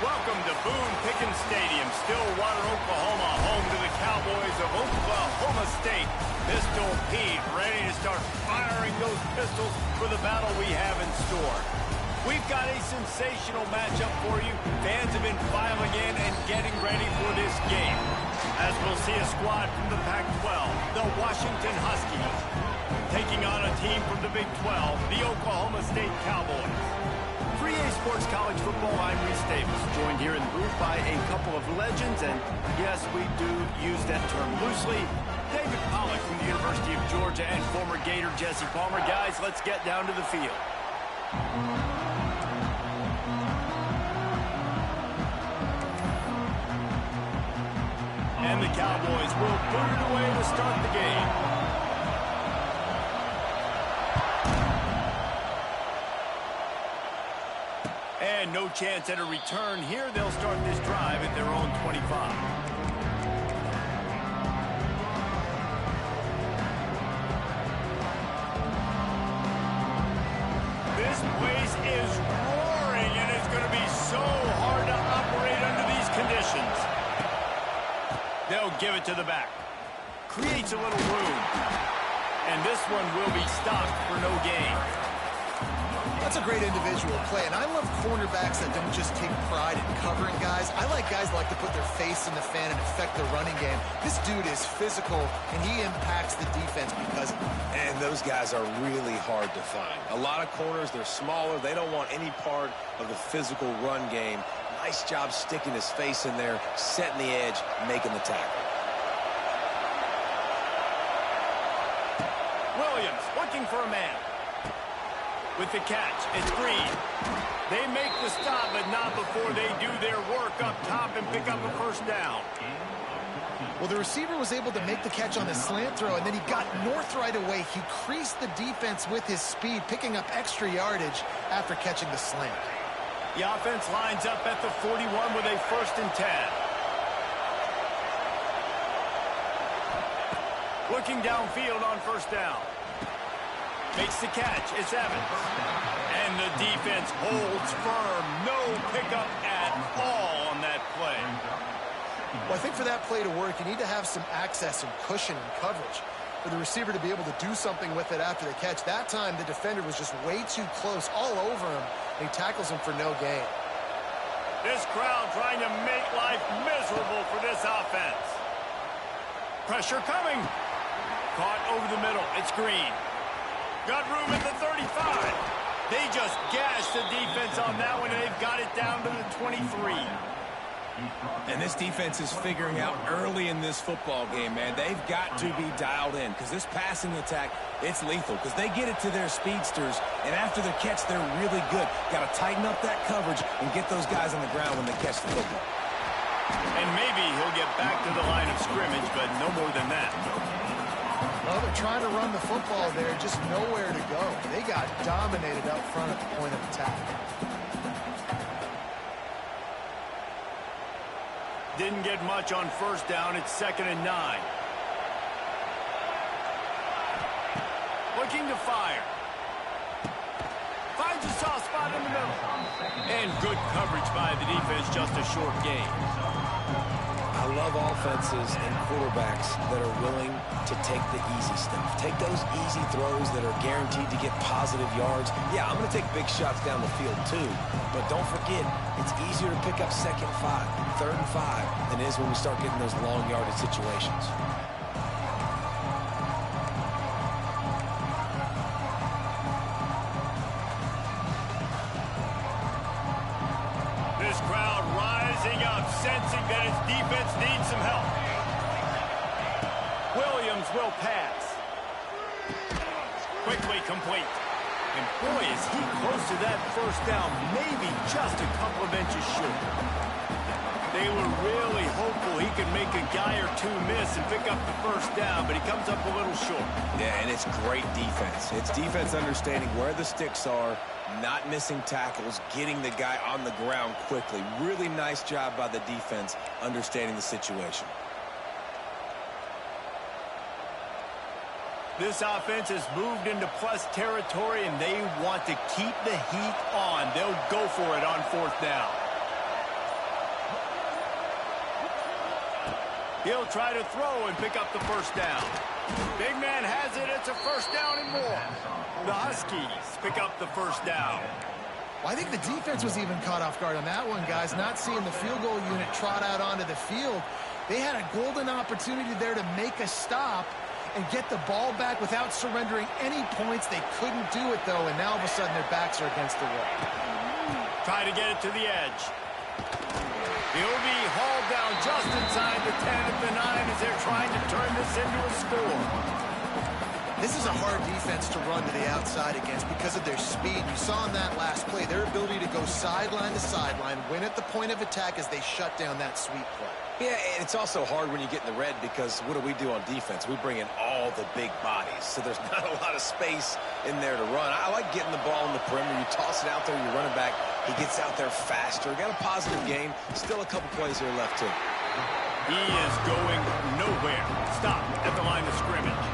Welcome to Boone Pickens Stadium, Stillwater, Oklahoma, home to the Cowboys of Oklahoma State. Pistol Pete ready to start firing those pistols for the battle we have in store. We've got a sensational matchup for you. Fans have been filing in and getting ready for this game. As we'll see a squad from the Pac-12, the Washington Huskies, taking on a team from the Big 12, the Oklahoma State Cowboys. 3A Sports College Football, I'm Reese Davis, joined here in the booth by a couple of legends, and yes, we do use that term loosely. David Pollack from the University of Georgia and former Gator Jesse Palmer. Guys, let's get down to the field. And the Cowboys will boot it away to start the game. And no chance at a return here. They'll start this drive at their own 25. This place is roaring, and it's going to be so hard to operate under these conditions. They'll give it to the back. Creates a little room. And this one will be stopped for no gain. That's a great individual play, and I love cornerbacks that don't just take pride in covering guys. I like guys that like to put their face in the fan and affect the running game. This dude is physical, and he impacts the defense because of it. And those guys are really hard to find. A lot of corners, they're smaller. They don't want any part of the physical run game. Nice job sticking his face in there, setting the edge, making the tackle. Williams looking for a man. With the catch, it's Green. They make the stop, but not before they do their work up top and pick up a first down. Well, the receiver was able to make the catch on the slant throw, and then he got north right away. He creased the defense with his speed, picking up extra yardage after catching the slant. The offense lines up at the 41 with a 1st and 10. Looking downfield on first down. Makes the catch. It's Evans. And the defense holds firm. No pickup at all on that play. Well, I think for that play to work, you need to have some access and cushion and coverage for the receiver to be able to do something with it after the catch. That time, the defender was just way too close, all over him, and he tackles him for no gain. This crowd trying to make life miserable for this offense. Pressure coming. Caught over the middle. It's Green. Got room at the 35. They just gashed the defense on that one, and they've got it down to the 23. And this defense is figuring out early in this football game, man. They've got to be dialed in because this passing attack, it's lethal because they get it to their speedsters, and after the catch, they're really good. Got to tighten up that coverage and get those guys on the ground when they catch the football. And maybe he'll get back to the line of scrimmage, but no more than that. Well, they're trying to run the football there, just nowhere to go. They got dominated up front at the point of attack. Didn't get much on first down. It's 2nd and 9. Looking to fire. Finds a soft spot in the middle. And good coverage by the defense, just a short gain. I love offenses and quarterbacks that are willing to take the easy stuff. Take those easy throws that are guaranteed to get positive yards. Yeah, I'm going to take big shots down the field too, but don't forget, it's easier to pick up 2nd and 5, 3rd and 5 than it is when we start getting those long yardage situations. This crowd rising up, sensing that its defense needs some help. Williams will pass. Quickly complete. And boy, is he close to that first down, maybe just a couple of inches short. They were really hopeful he could make a guy or two miss and pick up the first down, but he comes up a little short. Yeah, and it's great defense. It's defense understanding where the sticks are, not missing tackles, getting the guy on the ground quickly. Really nice job by the defense understanding the situation. This offense has moved into plus territory, and they want to keep the heat on. They'll go for it on 4th down. He'll try to throw and pick up the first down. Big man has it. It's a first down and more. The Huskies pick up the first down. Well, I think the defense was even caught off guard on that one, guys. Not seeing the field goal unit trot out onto the field. They had a golden opportunity there to make a stop and get the ball back without surrendering any points. They couldn't do it, though, and now all of a sudden their backs are against the wall. Try to get it to the edge. He'll be hauled down just inside the 10 at the 9 as they're trying to turn this into a score. This is a hard defense to run to the outside against because of their speed. You saw in that last play their ability to go sideline to sideline, win at the point of attack as they shut down that sweep play. Yeah, and it's also hard when you get in the red because what do on defense? We bring in all the big bodies, so there's not a lot of space in there to run. I like getting the ball in the perimeter. You toss it out there, you run it back. He gets out there faster. Got a positive game. Still a couple plays here left, too. He is going nowhere. Stop at the line of scrimmage.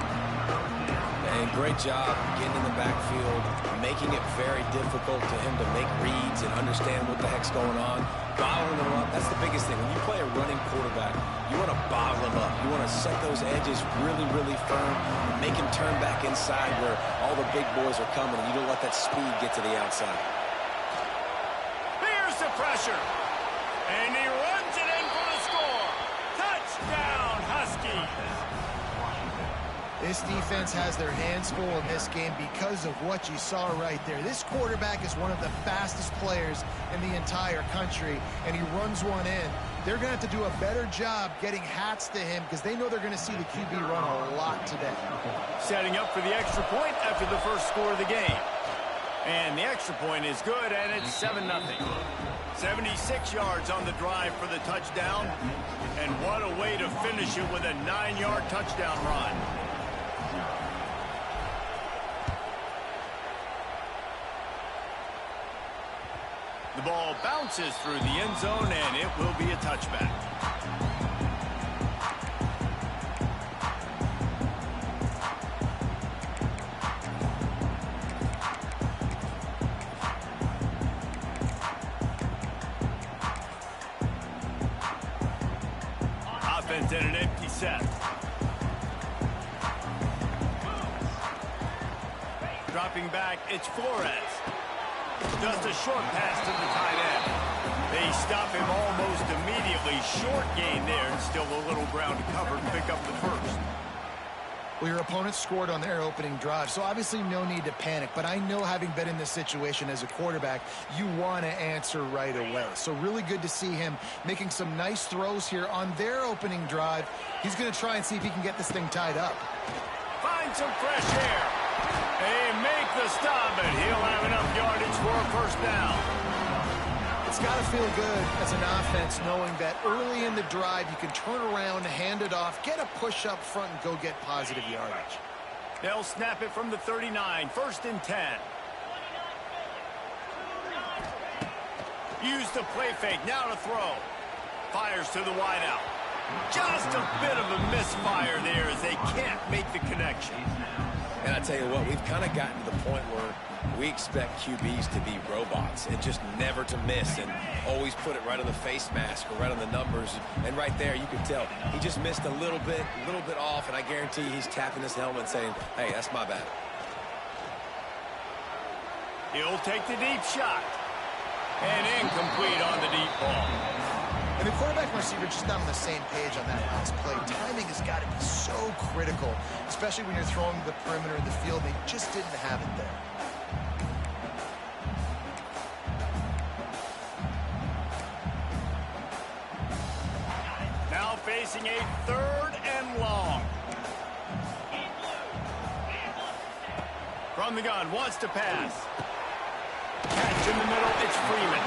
And great job getting in the backfield, making it very difficult to him to make reads and understand what the heck's going on. Bottling them up, that's the biggest thing. When you play a running quarterback, you want to bottle them up. You want to set those edges really, really firm, make him turn back inside where all the big boys are coming, and you don't let that speed get to the outside. Here's the pressure. And he runs it in for the score. Touchdown, Huskies. This defense has their hands full in this game because of what you saw right there. This quarterback is one of the fastest players in the entire country, and he runs one in. They're going to have to do a better job getting hats to him because they know they're going to see the QB run a lot today. Setting up for the extra point after the first score of the game. And the extra point is good, and it's 7-0. 76 yards on the drive for the touchdown. And what a way to finish it with a 9-yard touchdown run. The ball bounces through the end zone, and it will be a touchback. Offense in an empty set. Dropping back, it's Flores. Just a short pass to the tight end. They stop him almost immediately. Short gain there, and still a little ground to cover and pick up the first. Well, your opponent scored on their opening drive, so obviously no need to panic. But I know, having been in this situation as a quarterback, you want to answer right away. So really good to see him making some nice throws here on their opening drive. He's going to try and see if he can get this thing tied up. Find some fresh air. They make the stop, and he'll have enough yardage for a first down. It's got to feel good as an offense knowing that early in the drive you can turn around, hand it off, get a push up front, and go get positive yardage. They'll snap it from the 39, 1st and 10. Use the play fake, now to throw. Fires to the wideout. Just a bit of a misfire there as they can't make the connection. And I tell you what, we've kind of gotten to the point where we expect QBs to be robots and just never to miss and always put it right on the face mask or right on the numbers. And right there, you can tell he just missed a little bit off, and I guarantee he's tapping his helmet saying, hey, that's my bad. He'll take the deep shot. And incomplete on the deep ball. And the quarterback and receiver just not on the same page on that last play. Timing has got to be so critical, especially when you're throwing the perimeter of the field. They just didn't have it there. Now facing a 3rd and long. From the gun, wants to pass. Catch in the middle, it's Freeman.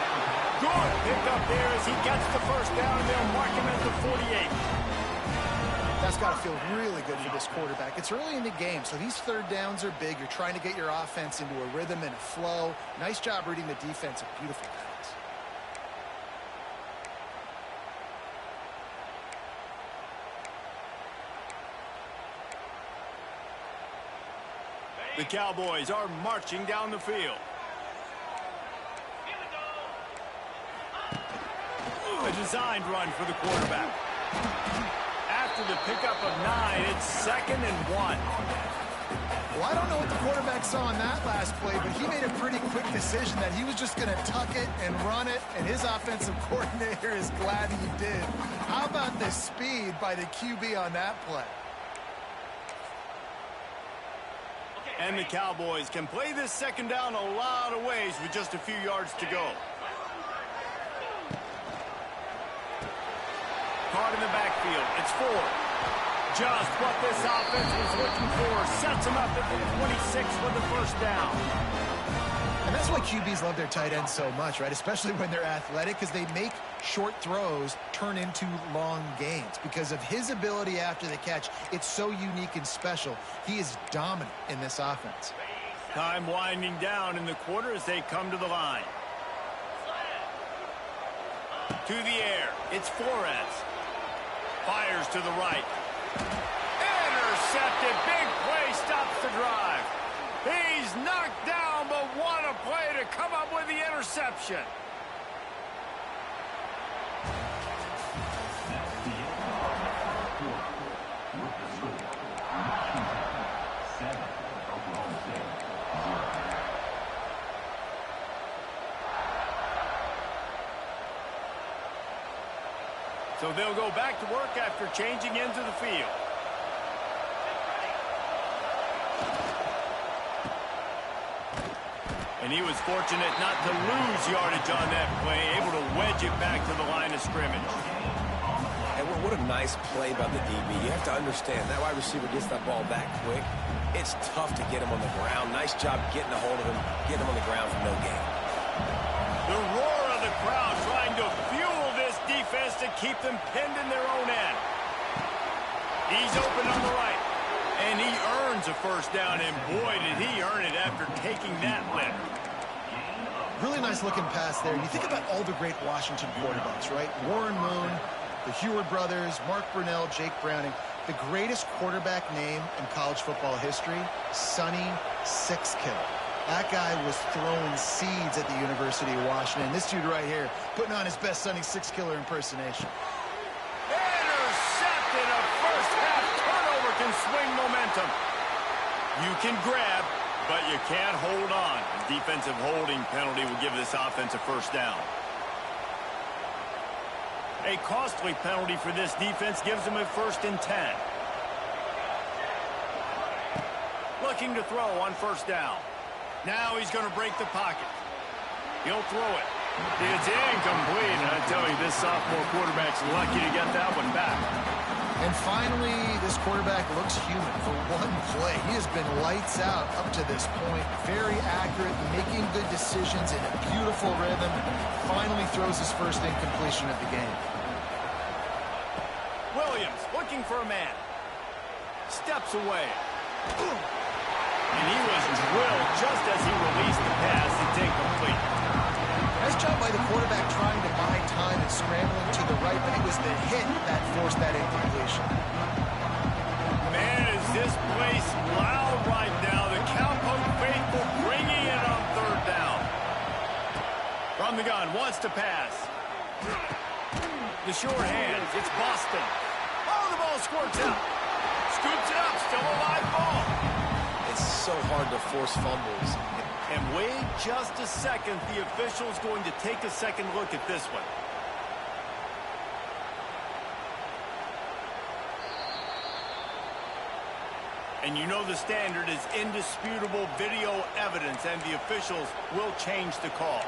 Good pick up there as he gets the first down, and they'll mark him at the 48. That's got to feel really good for this quarterback. It's early in the game, so these 3rd downs are big. You're trying to get your offense into a rhythm and a flow. Nice job reading the defense. A beautiful pass. The Cowboys are marching down the field. A designed run for the quarterback. after the pickup of 9, it's 2nd and 1. Well, I don't know what the quarterback saw in that last play, but he made a pretty quick decision that he was just going to tuck it and run it, and his offensive coordinator is glad he did. How about the speed by the QB on that play? And the Cowboys can play this 2nd down a lot of ways with just a few yards to go. Caught in the backfield. It's 4. Just what this offense was looking for. Sets them up at the 26 for the 1st down. And that's why QBs love their tight ends so much, right? Especially when they're athletic, because they make short throws turn into long gains. Because of his ability after the catch, it's so unique and special. He is dominant in this offense. Time winding down in the quarter as they come to the line. To the air. It's Flores. Fires to the right. Intercepted. Big play stops the drive. He's knocked down, but what a play to come up with the interception. So they'll go back to work after changing into the field. And he was fortunate not to lose yardage on that play, able to wedge it back to the line of scrimmage. And what a nice play by the DB. You have to understand, that wide receiver gets that ball that quick. It's tough to get him on the ground. Nice job getting a hold of him, getting him on the ground for no gain. The roar of the crowd trying to fuel this defense to keep them pinned in their own end. He's open on the right. And he earns a 1st down, and boy, did he earn it after taking that lift. Really nice looking pass there. You think about all the great Washington quarterbacks, right? Warren Moon, the Heward brothers, Mark Brunell, Jake Browning. The greatest quarterback name in college football history, Sonny Sixkiller. That guy was throwing seeds at the University of Washington. This dude right here, putting on his best Sonny Sixkiller impersonation. Intercepted. A first-half turnover can swing momentum. You can grab, but you can't hold on. A defensive holding penalty will give this offense a 1st down. A costly penalty for this defense gives them a 1st and 10. Looking to throw on 1st down. Now he's going to break the pocket. He'll throw it. It's incomplete. And I tell you, this sophomore quarterback's lucky to get that one back. And finally, this quarterback looks human for one play. He has been lights out up to this point. Very accurate, making good decisions in a beautiful rhythm. Finally throws his 1st incompletion of the game. Williams looking for a man. Steps away. And he was drilled just as he released the pass. It's incomplete. Nice job by the quarterback trying to buy time and scrambling to the right, but it was the hit that forced that incompletion. Man, is this place loud right now. The Cowboy faithful bringing it on 3rd down. From the gun, wants to pass. The short hands, it's Boston. Oh, the ball squirts out. Scoops it up, still a live ball. It's so hard to force fumbles. And wait just a second. The official's going to take a second look at this one. And you know the standard is indisputable video evidence, and the officials will change the call.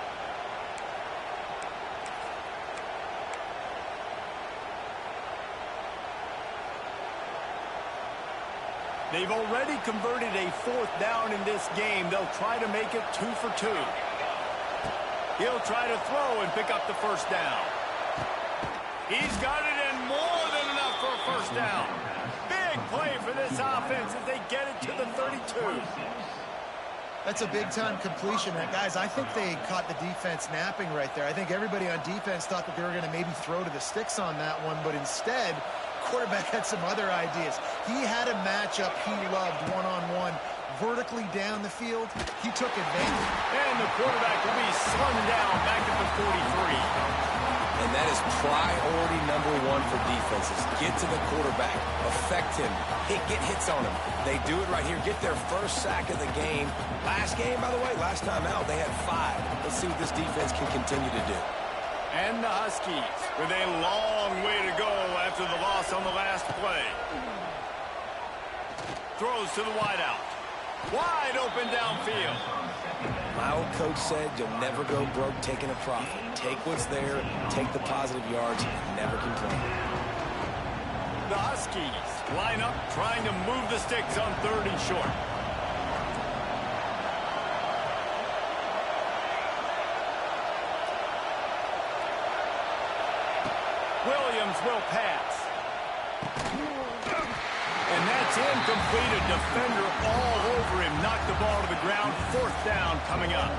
They've already converted a 4th down in this game. They'll try to make it 2 for 2. He'll try to throw and pick up the 1st down. He's got it in more than enough for a 1st down. Big play for this offense as they get it to the 32. That's a big-time completion. And guys, I think they caught the defense napping right there. I think everybody on defense thought that they were going to maybe throw to the sticks on that one, but instead, quarterback had some other ideas. He had a matchup he loved one-on-one. Vertically down the field, he took advantage. And the quarterback will be slung down back at the 43. And that is priority #1 for defenses. Get to the quarterback. Affect him. Get hits on him. They do it right here. Get their first sack of the game. Last game, by the way, last time out, they had 5. Let's see what this defense can continue to do. And the Huskies with a long way to go after the loss on the last play. Throws to the wideout. Wide open downfield. My old coach said you'll never go broke taking a profit. Take what's there, take the positive yards, and never complain. The Huskies line up trying to move the sticks on 3rd and short. Williams will pass. And that's incomplete. A defender all over him. Knocked the ball to the ground. 4th down coming up.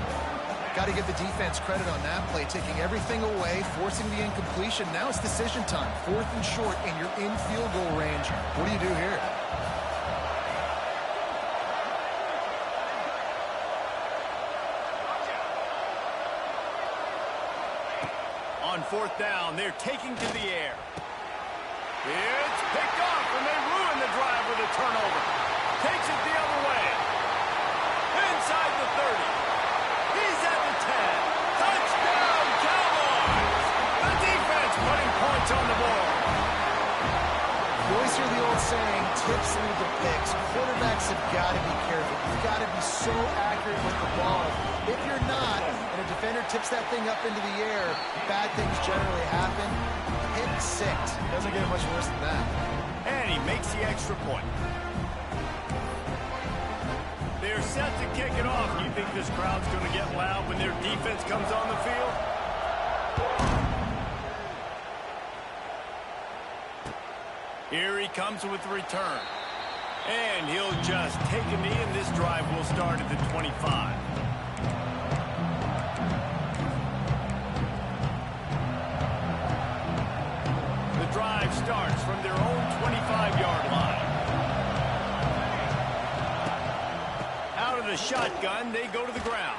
Got to give the defense credit on that play, taking everything away, forcing the incompletion. Now it's decision time. 4th and short, and you're in field goal range. What do you do here? On 4th down, they're taking to the air. It's picked off, and they ruin the drive with a turnover. Takes it the other way. Inside the 30. He's at the 10. Touchdown, Cowboys! The defense putting points on the board. You always hear the old saying, tips lead to picks. Quarterbacks have got to be careful. You've got to be so accurate with the ball. If you're not, and a defender tips that thing up into the air, bad things generally happen. Pick 6. Doesn't get much worse than that. And he makes the extra point. They're set to kick it off. You think this crowd's going to get loud when their defense comes on the field? Here he comes with the return. And he'll just take a knee, and this drive will start at the 25. The drive starts from their own 25-yard line. Out of the shotgun, they go to the ground.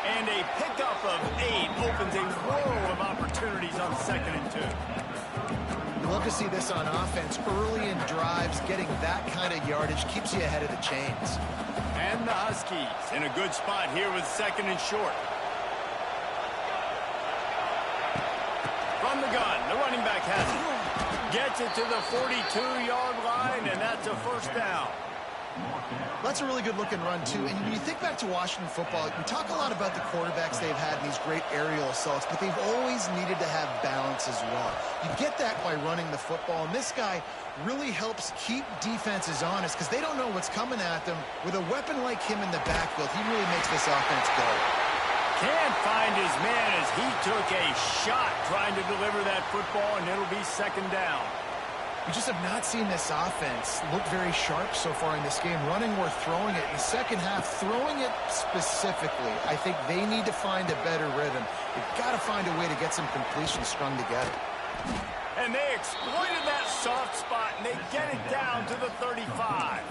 And a pickup of 8 opens a world of opportunities on 2nd and 2. Love to see this on offense. Early in drives, getting that kind of yardage keeps you ahead of the chains. And the Huskies in a good spot here with 2nd and short. From the gun, the running back has it. Gets it to the 42-yard line, and that's a 1st down. That's a really good-looking run, too. And when you think back to Washington football, we talk a lot about the quarterbacks they've had in these great aerial assaults, but they've always needed to have balance as well. You get that by running the football, and this guy really helps keep defenses honest because they don't know what's coming at them. With a weapon like him in the backfield, he really makes this offense go. Can't find his man as he took a shot trying to deliver that football, and it'll be 2nd down. We just have not seen this offense look very sharp so far in this game, running or throwing it. In the second half, throwing it specifically, I think they need to find a better rhythm. They've got to find a way to get some completions strung together. And they exploited that soft spot, and they get it down to the 35.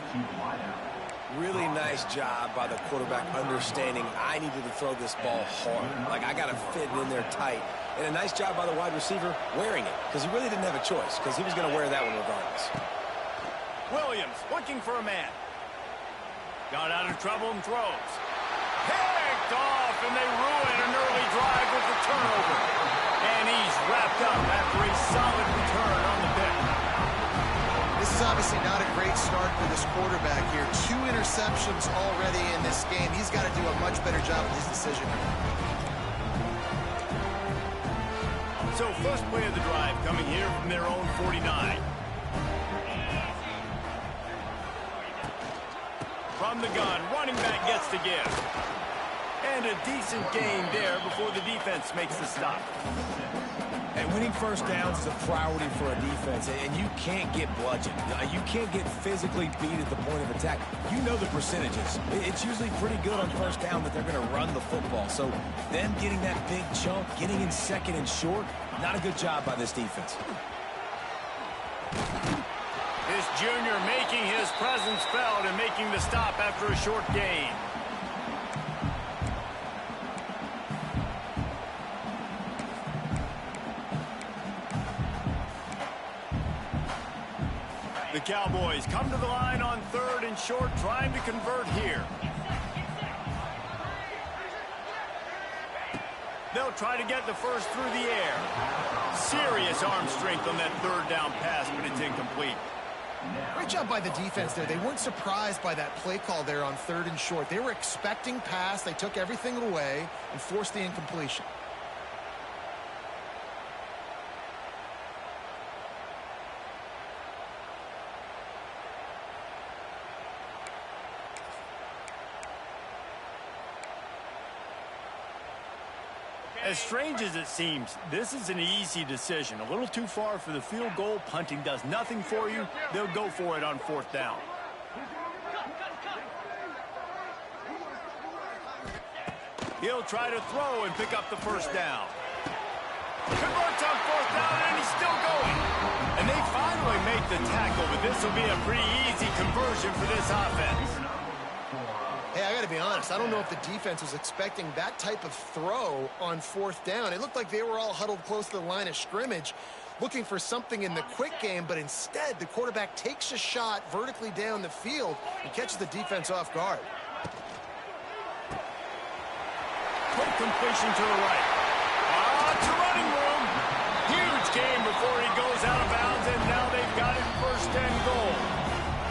Really nice job by the quarterback understanding I needed to throw this ball hard. Like, I got to fit it in there tight. And a nice job by the wide receiver wearing it because he really didn't have a choice because he was going to wear that one regardless. Williams looking for a man. Got out of trouble and throws. Picked off, and they ruin an early drive with the turnover. And he's wrapped up after a solid return on the pick. This is obviously not a great start for this quarterback here. 2 interceptions already in this game. He's got to do a much better job with his decision. So first play of the drive coming here from their own 49. From the gun, running back gets to give. And a decent gain there before the defense makes the stop. And winning 1st downs is a priority for a defense, and you can't get bludgeoned. You can't get physically beat at the point of attack. You know the percentages. It's usually pretty good on 1st down that they're going to run the football. So them getting that big chunk, getting in 2nd and short, not a good job by this defense. This junior making his presence felt and making the stop after a short gain. Cowboys come to the line on 3rd and short, trying to convert here. They'll try to get the first through the air. Serious arm strength on that 3rd down pass, but it's incomplete. Great job by the defense there. They weren't surprised by that play call there on 3rd and short. They were expecting pass. They took everything away and forced the incompletion. As strange as it seems, this is an easy decision. A little too far for the field goal. Punting does nothing for you. They'll go for it on 4th down. He'll try to throw and pick up the first down. Converts on 4th down, and he's still going. And they finally make the tackle, but this will be a pretty easy conversion for this offense. Hey, I got to be honest. I don't know if the defense was expecting that type of throw on 4th down. It looked like they were all huddled close to the line of scrimmage, looking for something in the quick game, but instead the quarterback takes a shot vertically down the field and catches the defense off guard. Quick completion to the right. To running room. Huge game before he goes out of bounds, and now they've got it 1st and goal.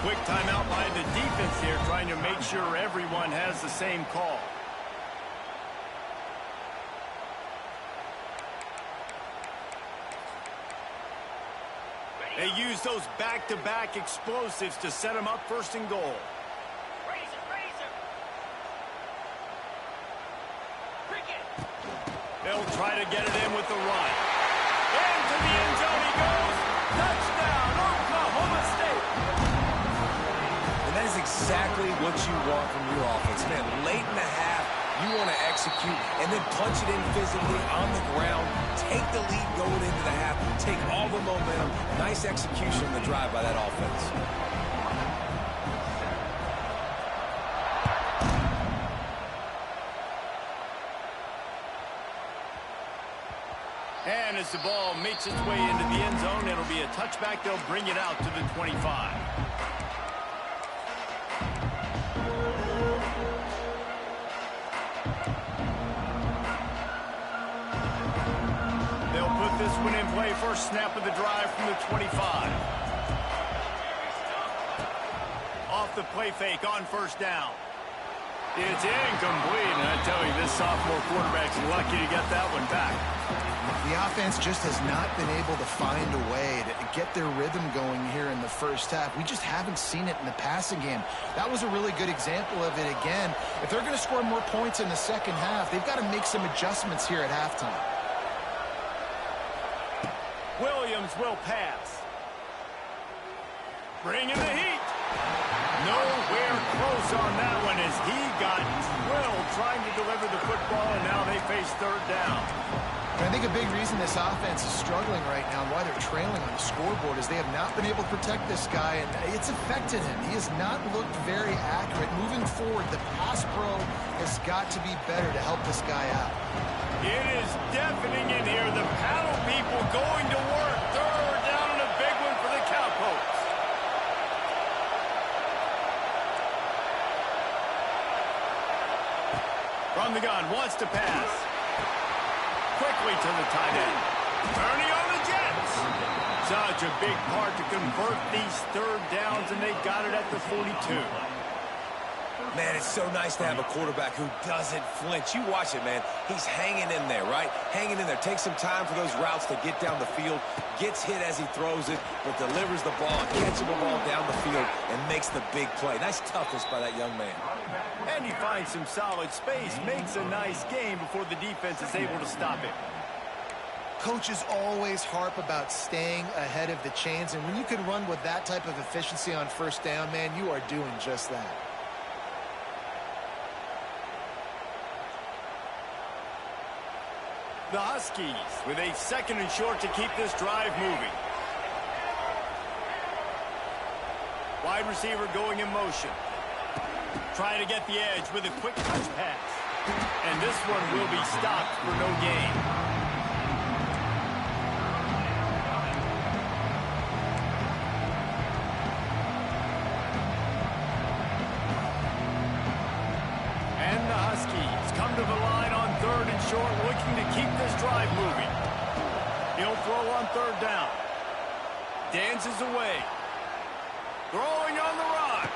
Quick timeout by the defense here, trying to make sure everyone has the same call. They use those back-to-back explosives to set them up 1st and goal. They'll try to get it in with the run. Into the end zone he goes. Touchdown, Oklahoma State. And that is exactly what you want from your offense. Man, late in the half, you want to execute and then punch it in physically on the ground. Take the lead going into the half. Take all the momentum. Nice execution in the drive by that offense. And as the ball makes its way into the end zone, it'll be a touchback. They'll bring it out to the 25. They'll put this one in play. First snap of the drive from the 25. Off the play fake on 1st down. It's incomplete, and I tell you, this sophomore quarterback's lucky to get that one back. The offense just has not been able to find a way to get their rhythm going here in the 1st half. We just haven't seen it in the passing game. That was a really good example of it again. If they're going to score more points in the 2nd half, they've got to make some adjustments here at halftime. Williams will pass. Bringing the heat. Nowhere close on that one as he got drilled trying to deliver the football, and now they face 3rd down. I think a big reason this offense is struggling right now and why they're trailing on the scoreboard is they have not been able to protect this guy, and it's affected him. He has not looked very accurate. Moving forward, the pass pro has got to be better to help this guy out. It is deafening in here. The paddle people going to work. 3rd down and a big one for the Cowpokes. From the gun, wants to pass. Quickly to the tight end. Ernie on the Jets. Such a big part to convert these 3rd downs, and they got it at the 42. Man, it's so nice to have a quarterback who doesn't flinch. You watch it, man. He's hanging in there, right? Hanging in there. Takes some time for those routes to get down the field. Gets hit as he throws it, but delivers the ball, catches the ball down the field, and makes the big play. Nice toughness by that young man. And he finds some solid space, makes a nice game before the defense is able to stop him. Coaches always harp about staying ahead of the chains, and when you can run with that type of efficiency on 1st down, man, you are doing just that. The Huskies with a 2nd and short to keep this drive moving. Wide receiver going in motion. Trying to get the edge with a quick touch pass. And this one will be stopped for no gain. short, looking to keep this drive moving. He'll throw on third down. Dances away. Throwing on the run.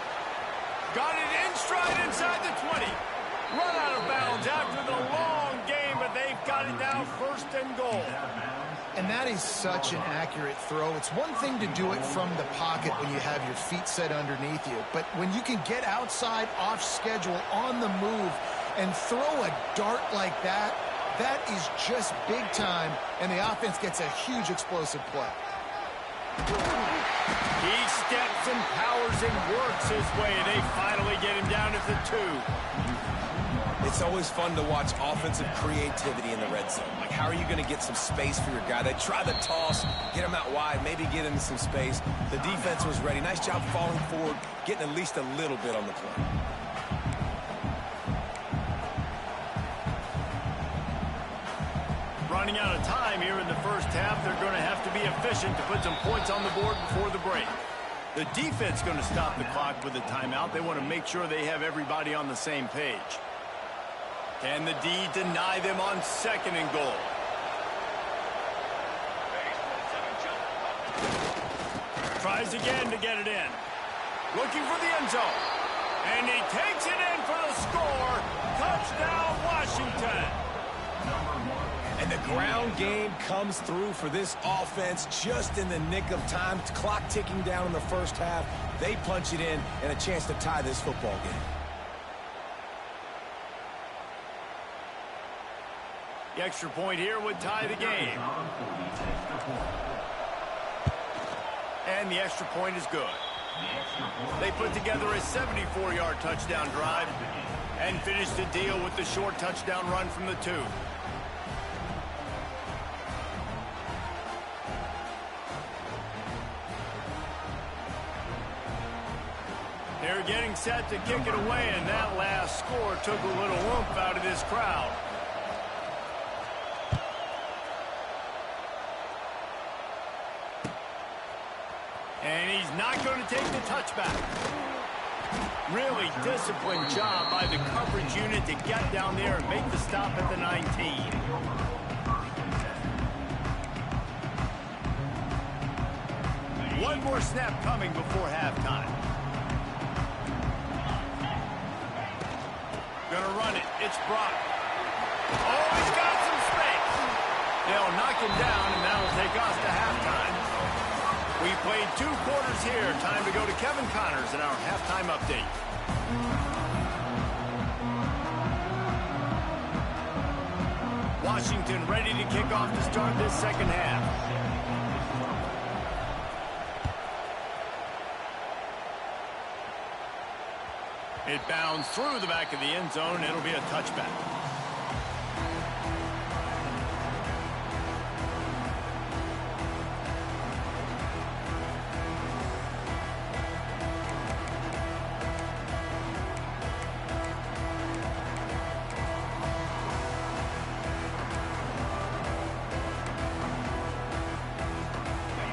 Got it in stride inside the 20. Run out of bounds after the long game, but they've got it down first and goal. And that is such an accurate throw. It's one thing to do it from the pocket when you have your feet set underneath you, but when you can get outside, off schedule, on the move, and throw a dart like that, that is just big time, and the offense gets a huge explosive play. He steps and powers and works his way. They finally get him down at the 2. It's always fun to watch offensive creativity in the red zone. Like, how are you going to get some space for your guy? They try the toss, get him out wide, maybe get into some space. The defense was ready. Nice job falling forward, getting at least a little bit on the play. Running out of time here in the first half. They're going to have to be efficient to put some points on the board before the break. The defense going to stop the clock with a timeout. They want to make sure they have everybody on the same page. Can the D deny them on second and goal? Tries again to get it in. Looking for the end zone. And he takes it in for the score. Touchdown, Washington. And the ground game comes through for this offense just in the nick of time. Clock ticking down in the first half. They punch it in and a chance to tie this football game. The extra point here would tie the game. And the extra point is good. They put together a 74-yard touchdown drive and finished the deal with the short touchdown run from the 2. They're getting set to kick it away, and that last score took a little oomph out of this crowd. And he's not going to take the touchback. Really disciplined job by the coverage unit to get down there and make the stop at the 19. One more snap coming before halftime. Gonna run it. It's Brock. Oh, he's got some space. They'll knock him down, and that'll take us to halftime. We played 2 quarters here. Time to go to Kevin Connors in our halftime update. Washington ready to kick off to start this second half. It bounds through the back of the end zone. It'll be a touchback.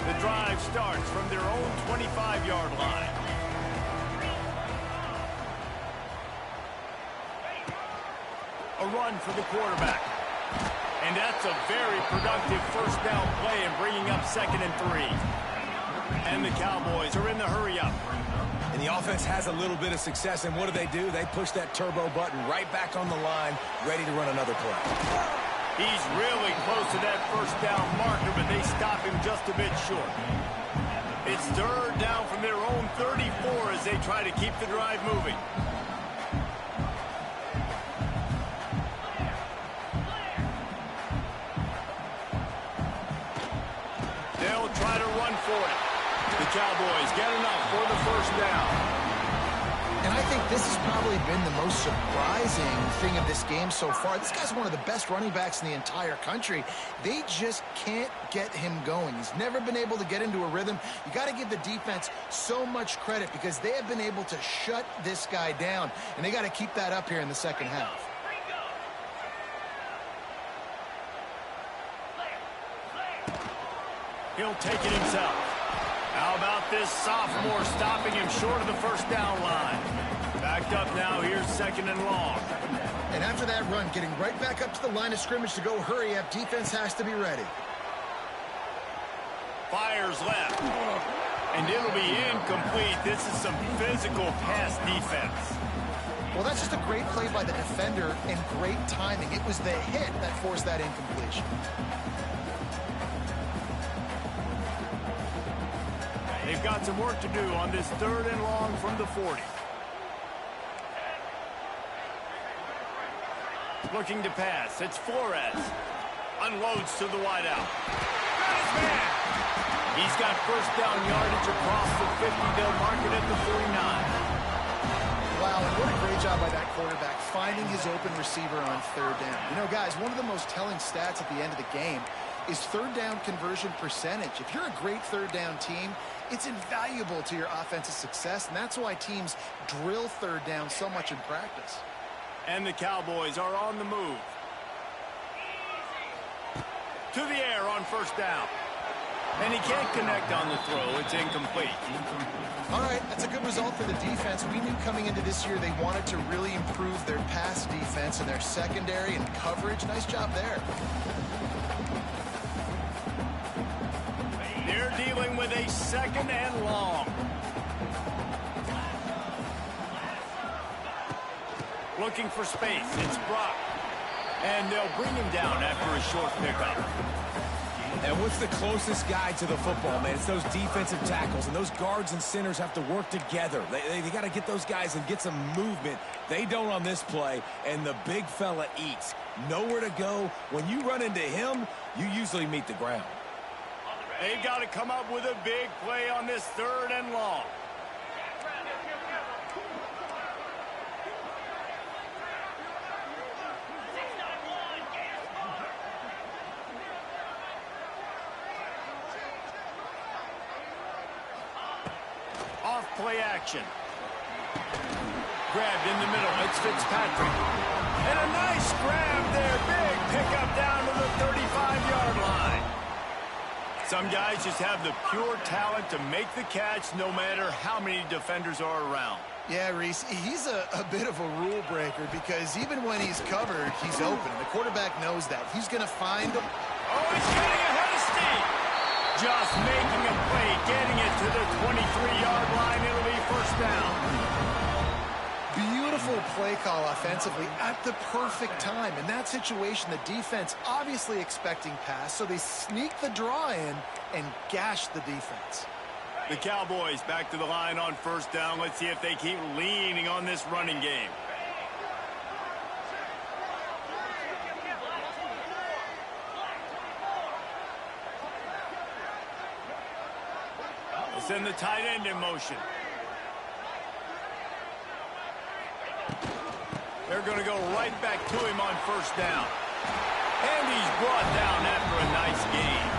The drive starts from their own 25-yard line. A run for the quarterback. And that's a very productive first down play and bringing up 2nd and 3. And the Cowboys are in the hurry-up. And the offense has a little bit of success, and what do? They push that turbo button right back on the line, ready to run another play. He's really close to that first down marker, but they stop him just a bit short. It's 3rd down from their own 34 as they try to keep the drive moving. They'll try to run for it. The Cowboys get enough for the first down. And I think this has probably been the most surprising thing of this game so far. This guy's one of the best running backs in the entire country. They just can't get him going. He's never been able to get into a rhythm. You got to give the defense so much credit because they have been able to shut this guy down, and they got to keep that up here in the second half. He'll take it himself. How about this sophomore stopping him short of the first down line? Back Backed up now, here's 2nd and long. And after that run, getting right back up to the line of scrimmage to go hurry up, defense has to be ready. Fires left. And it'll be incomplete. This is some physical pass defense. Well, that's just a great play by the defender and great timing. It was the hit that forced that incompletion. They've got some work to do on this 3rd and long from the 40. Looking to pass. It's Flores. Unloads to the wideout. Got his man. He's got 1st down yardage across the 50. They'll mark it at the 49. Wow, and what a great job by that quarterback finding his open receiver on 3rd down. You know, guys, one of the most telling stats at the end of the game is 3rd down conversion percentage. If you're a great 3rd down team, it's invaluable to your offensive success, and that's why teams drill 3rd down so much in practice. And the Cowboys are on the move. To the air on 1st down. And he can't connect on the throw. It's incomplete. All right, that's a good result for the defense. We knew coming into this year they wanted to really improve their pass defense and their secondary and coverage. Nice job there. They're dealing with a 2nd and long. Looking for space. It's Brock. And they'll bring him down after a short pickup. And what's the closest guy to the football, man? It's those defensive tackles, and those guards and centers have to work together. They got to get those guys and get some movement. They don't on this play, and the big fella eats. Nowhere to go. When you run into him, you usually meet the ground. They've got to come up with a big play on this 3rd and long. Play action. Grabbed in the middle. It's Fitzpatrick. And a nice grab there. Big pickup down to the 35-yard line. Some guys just have the pure talent to make the catch no matter how many defenders are around. Yeah, Reese, he's a bit of a rule breaker because even when he's covered, he's open. And the quarterback knows that. He's going to find him. Oh, he's getting ahead of steam. Just making a play, getting it to the 23-yard line. It'll be 1st down. Beautiful play call offensively at the perfect time. In that situation, the defense obviously expecting pass, so they sneak the draw in and gash the defense. The Cowboys back to the line on 1st down. Let's see if they keep leaning on this running game. Send the tight end in motion. They're going to go right back to him on 1st down. And he's brought down after a nice gain.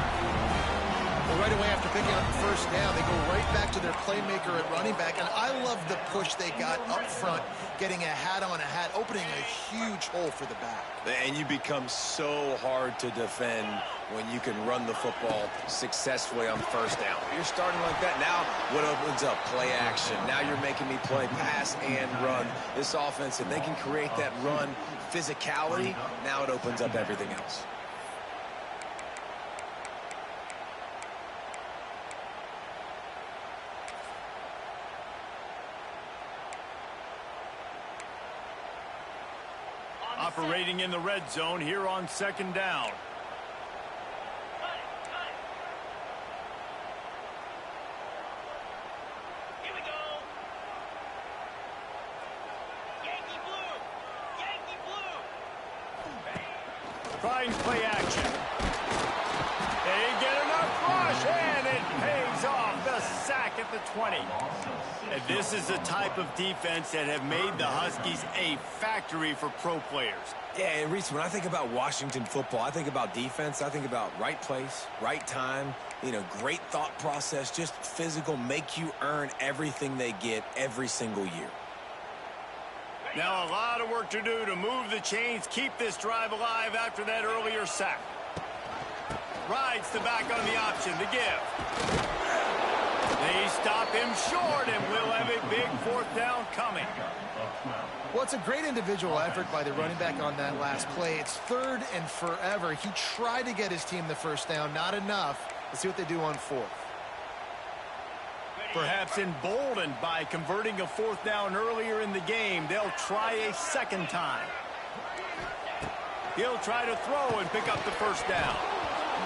Well, right away after picking up the 1st down, they go right back to their playmaker at running back. And I love the push they got up front, getting a hat on a hat, opening a huge hole for the back. And you become so hard to defend when you can run the football successfully on 1st down. You're starting like that. Now what opens up? Play action. Now you're making me play pass and run. This offense, if they can create that run physicality, now it opens up everything else. Operating in the red zone here on 2nd down. Here we go. Yankee blue. Yankee blue. Trying play action. They get enough rush, and it pays off. The sack at the 20. And this is the type of defense that have made the Huskies a factory for pro players. Yeah, and Reese, when I think about Washington football, I think about defense. I think about right place, right time, great thought process, just physical, make you earn everything they get every single year. Now a lot of work to do to move the chains, keep this drive alive after that earlier sack. Rides the back on the option to give. They stop him short, and we'll have a big fourth down coming. Well, it's a great individual effort by the running back on that last play. It's 3rd and forever. He tried to get his team the first down, not enough. Let's see what they do on 4th. Perhaps emboldened by converting a 4th down earlier in the game, they'll try a second time. He'll try to throw and pick up the first down.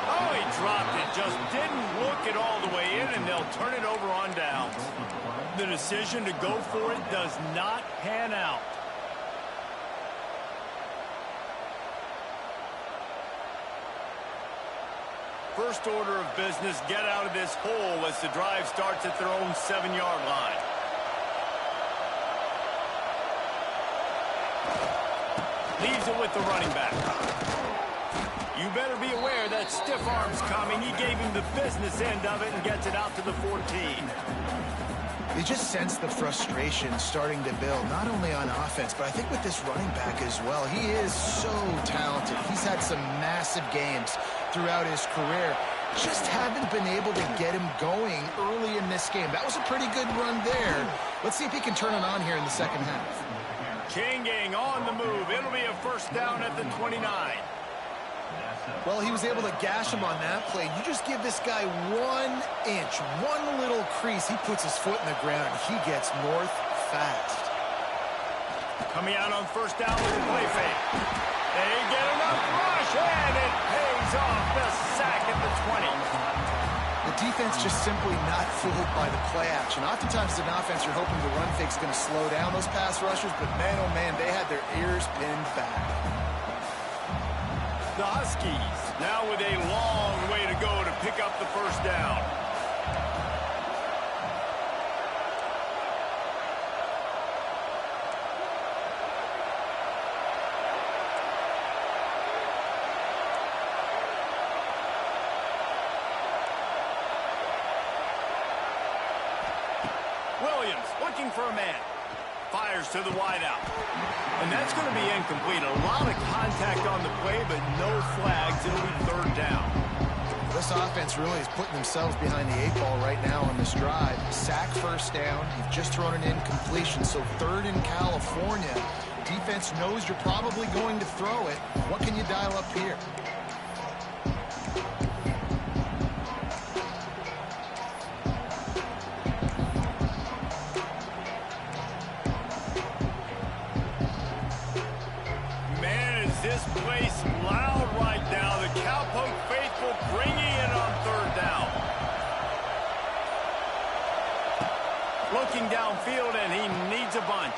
Oh, he dropped it, just didn't look it all the way in, and they'll turn it over on downs. The decision to go for it does not pan out. First order of business, get out of this hole as the drive starts at their own 7-yard line. Leaves it with the running back. You better be aware that stiff arm's coming. He gave him the business end of it and gets it out to the 14. You just sense the frustration starting to build, not only on offense, but I think with this running back as well. He is so talented. He's had some massive games throughout his career. Just haven't been able to get him going early in this game. That was a pretty good run there. Let's see if he can turn it on here in the second half. Changing on the move. It'll be a first down at the 29. Well, he was able to gash him on that play. You just give this guy 1 inch, one little crease. He puts his foot in the ground, and he gets north fast. Coming out on first down with a play fake. They get enough rush, and it pays off. The sack at the 20. The defense just simply not fooled by the play action. Oftentimes, as an offense, you're hoping the run fake's going to slow down those pass rushers, but man, oh man, they had their ears pinned back. The Huskies now with a long way to go to pick up the first down. Williams looking for a man. Fires to the wideout. And that's going to be incomplete. A lot of contact on the play, but no flags. It'll be 3rd down. This offense really is putting themselves behind the 8 ball right now on this drive. Sack first down. You've just thrown an incompletion, so 3rd in California. Defense knows you're probably going to throw it. What can you dial up here? This place loud right now. The Cowpoke faithful bringing it on 3rd down. Looking downfield, and he needs a bunch.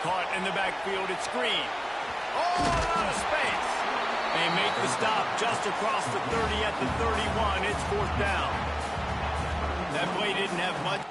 Caught in the backfield at screen. Oh, out of space. They make the stop just across the 30 at the 31. It's 4th down. That play didn't have much.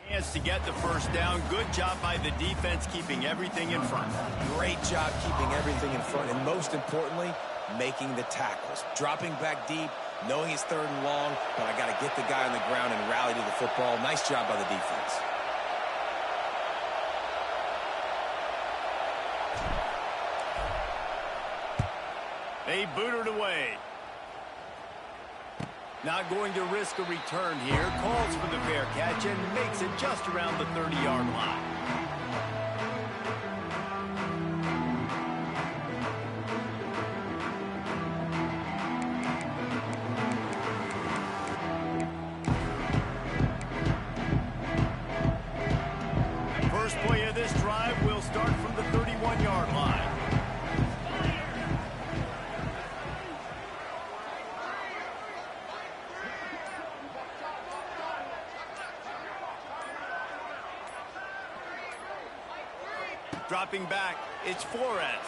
Chance to get the first down. Good job by the defense keeping everything in front. Great job keeping everything in front, and most importantly, making the tackles. Dropping back deep, knowing it's 3rd and long, but I got to get the guy on the ground and rally to the football. Nice job by the defense. They boot it away. Not going to risk a return here. Calls for the fair catch and makes it just around the 30-yard line. First play of this drive will start from the 31-yard line. Dropping back, it's Flores.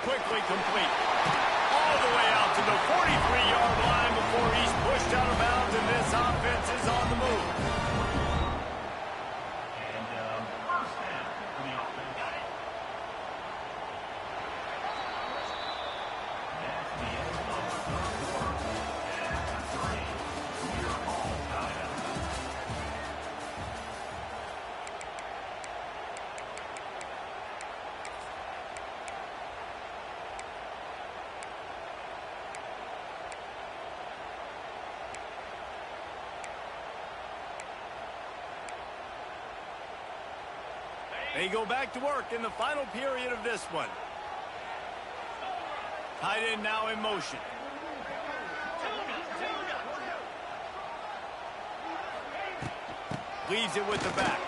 Quickly complete. All the way out to the 43-yard line before he's pushed out of bounds, and this offense is on the move. They go back to work in the final period of this one. Tight end now in motion. Leaves it with the back.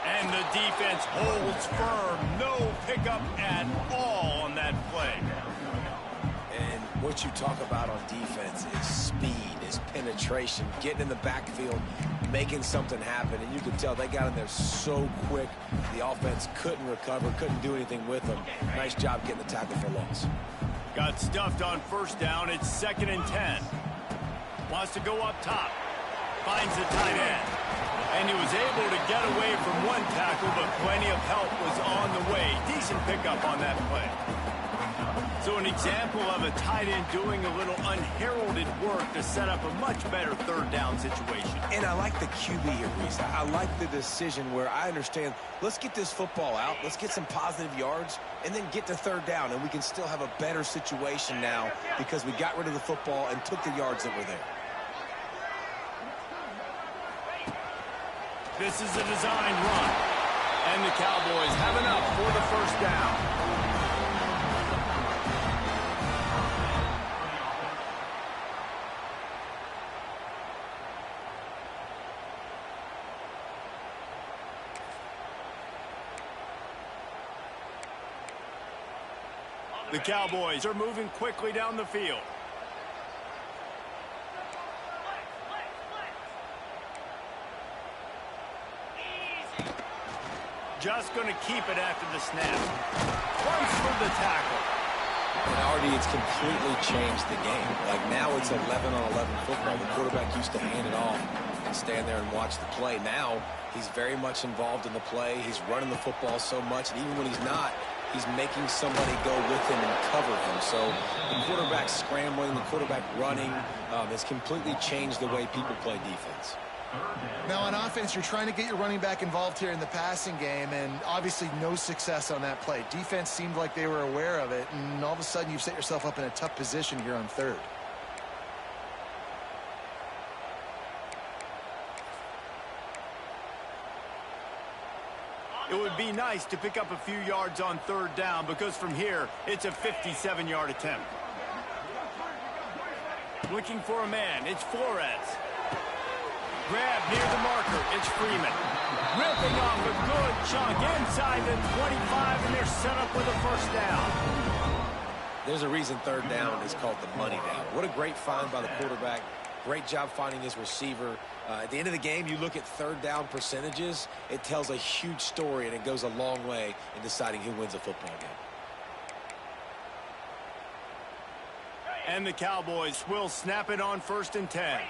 And the defense holds firm. No pickup at all on that play. And what you talk about on defense is speed, is penetration, getting in the backfield, making something happen. And you can tell they got in there so quick, the offense couldn't recover, couldn't do anything with them. Nice job getting the tackle for loss. Got stuffed on first down. It's 2nd and 10. Wants to go up top. Finds the tight end. And he was able to get away from one tackle, but plenty of help was on the way. Decent pickup on that play. So an example of a tight end doing a little unheralded work to set up a much better 3rd down situation. And I like the QB here, Reese. I like the decision where I understand, let's get this football out, let's get some positive yards, and then get to 3rd down, and we can still have a better situation now because we got rid of the football and took the yards that were there. This is a designed run. And the Cowboys have enough for the 1st down. The Cowboys are moving quickly down the field. Just going to keep it after the snap. Runs for the tackle. And already it's completely changed the game. Like now it's 11-on-11 football. The quarterback used to hand it off and stand there and watch the play. Now he's very much involved in the play. He's running the football so much, and even when he's not, he's making somebody go with him and cover him. So the quarterback scrambling, the quarterback running has completely changed the way people play defense. Now on offense, you're trying to get your running back involved here in the passing game, and obviously no success on that play. Defense seemed like they were aware of it, and all of a sudden you've set yourself up in a tough position here on 3rd. It would be nice to pick up a few yards on 3rd down because from here, it's a 57-yard attempt. Looking for a man, it's Flores. Grab near the marker, it's Freeman. Ripping off a good chunk inside the 25, and they're set up with a 1st down. There's a reason 3rd down is called the money down. What a great find by the quarterback. Great job finding his receiver. At the end of the game, you look at 3rd down percentages. It tells a huge story, and it goes a long way in deciding who wins a football game. And the Cowboys will snap it on 1st and 10.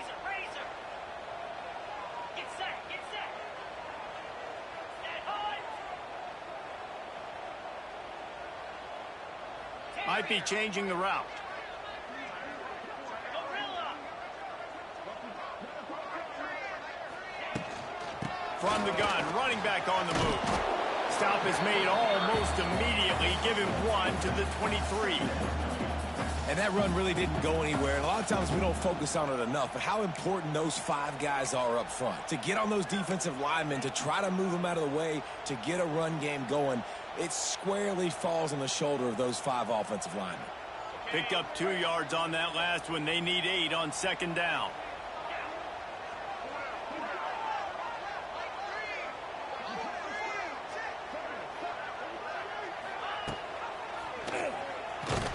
Might be changing the route. From the gun, running back on the move. stop is made almost immediately. Give him 1 to the 23. And that run really didn't go anywhere. And a lot of times we don't focus on it enough, but how important those 5 guys are up front. To get on those defensive linemen, to try to move them out of the way, to get a run game going, it squarely falls on the shoulder of those 5 offensive linemen. Picked up 2 yards on that last one. They need 8 on 2nd down.